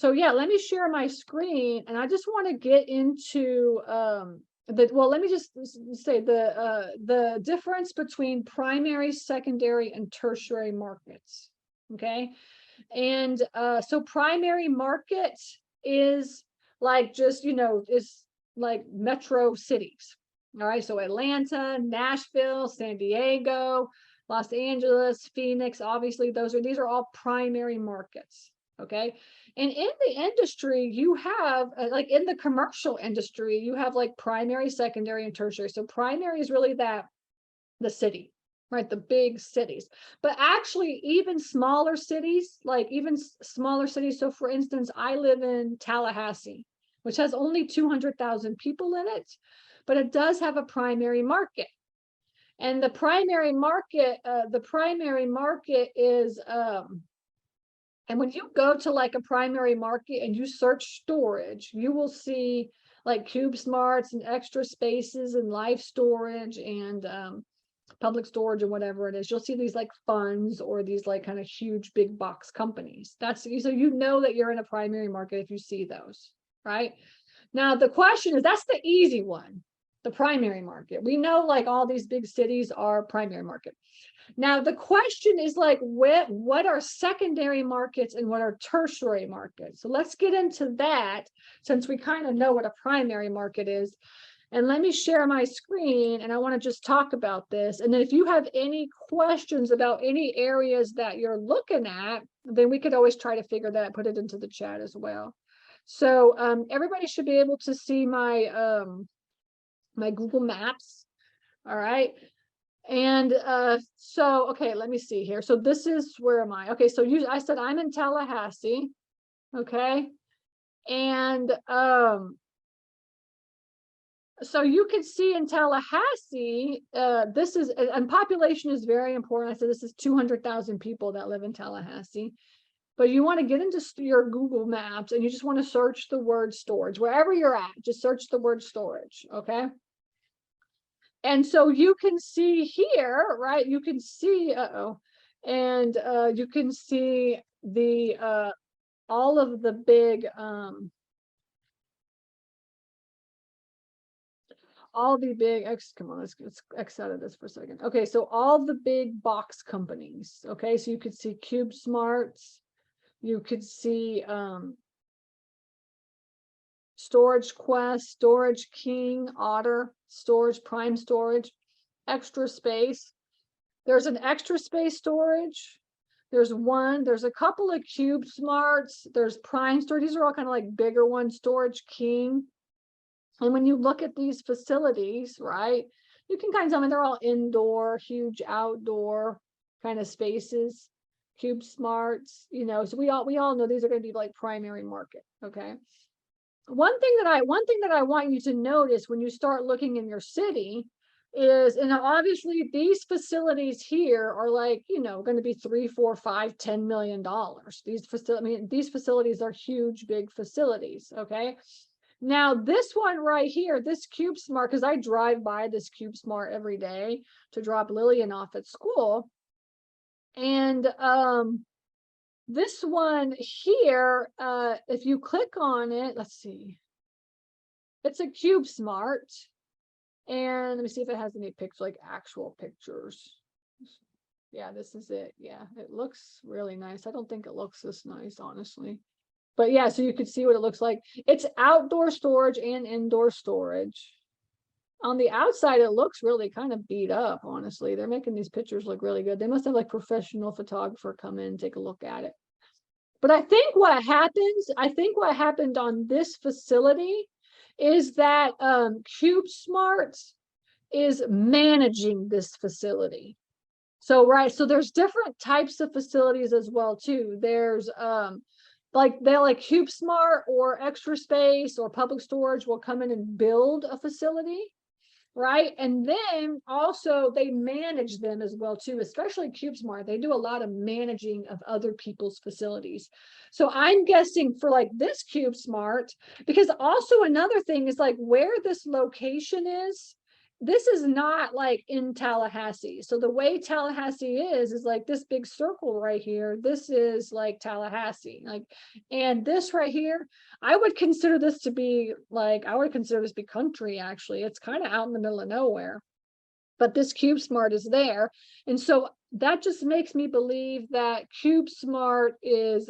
So yeah, let me share my screen, and I just want to get into well, let me just say the difference between primary, secondary, and tertiary markets. Okay. And so primary market is like just, is like metro cities. All right. So Atlanta, Nashville, San Diego, Los Angeles, Phoenix, obviously these are all primary markets. Okay. And in the industry, you have like in the commercial industry, you have like primary, secondary, and tertiary. So primary is really the city, right? The big cities. But actually, even smaller cities, smaller cities. So for instance, I live in Tallahassee, which has only 200,000 people in it, but it does have a primary market. And the primary market is, and when you go to like a primary market and you search storage, you will see like Cube Smarts and Extra Spaces and Life Storage and public storage and whatever it is. You'll see these like funds or these like kind of huge big box companies. So you know that you're in a primary market if you see those, right? Now the question is, that's the easy one, the primary market. We know like all these big cities are primary market. Now the question is like, what are secondary markets and what are tertiary markets? So let's get into that, since we kind of know what a primary market is. And let me share my screen, and I want to just talk about this. And then if you have any questions about any areas that you're looking at, then we could always try to figure that, put it into the chat as well. So everybody should be able to see my my Google Maps. All right. And so, okay, let me see here. So this is, where am I? Okay, so I said I'm in Tallahassee. Okay. And so you can see in Tallahassee, this is, and population is very important. I said this is 200,000 people that live in Tallahassee. But you want to get into your Google Maps and you just want to search the word storage. Wherever you're at, just search the word storage, okay? And so you can see here, right? You can see, and you can see the all of the big come on, let's X out of this for a second. Okay, so all the big box companies. Okay, so you could see Cube Smarts, you could see Storage Quest, Storage King, Otter, Storage, Prime Storage, Extra Space. There's an Extra Space Storage. There's a couple of Cube Smarts. There's Prime Storage. These are all kind of like bigger ones. Storage King. And when you look at these facilities, right, you can kind of tell me they're all indoor, huge outdoor kind of spaces. Cube Smarts, so we all know these are going to be like primary market. Okay. One thing that I want you to notice when you start looking in your city is, and obviously these facilities here are like, going to be $3, $4, $5, $10 million. These facilities are huge, big facilities. Okay. Now this one right here, this Cube Smart, because I drive by this Cube Smart every day to drop Lillian off at school. And this one here, if you click on it, let's see, it's a Cube Smart. And let me see if it has any pictures, like actual pictures. Yeah, this is it. Yeah, it looks really nice. I don't think it looks this nice, honestly. But yeah, so you can see what it looks like. It's outdoor storage and indoor storage. On the outside, it looks really kind of beat up, honestly. They're making these pictures look really good. They must have like professional photographer come in and take a look at it. But I think what happened on this facility is that Cube Smart is managing this facility. So, right, so there's different types of facilities as well, too. There's like Cube Smart or Extra Space or Public Storage will come in and build a facility, right? And then also they manage them as well too, especially Cube Smart. They do a lot of managing of other people's facilities. So I'm guessing for like this Cube Smart, because also another thing is like where this location is this is not like in Tallahassee. So the way Tallahassee is like this big circle right here. This is like Tallahassee, like, and this right here, I would consider this to be like, I would consider this to be country, actually. It's kind of out in the middle of nowhere, but this CubeSmart is there. And so that just makes me believe that CubeSmart is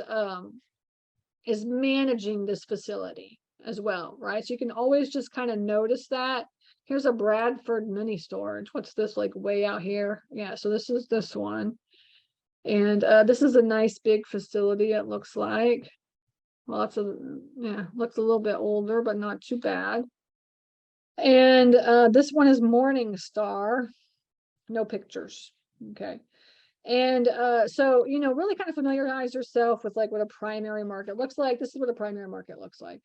managing this facility as well, right? So you can always just kind of notice that. Here's a Bradford mini storage. What's this, like way out here? Yeah, so this is this one. And this is a nice big facility, it looks like. Lots of, yeah, looks a little bit older, but not too bad. And this one is Morningstar. No pictures. Okay. And so, you know, really kind of familiarize yourself with like what a primary market looks like. This is what a primary market looks like.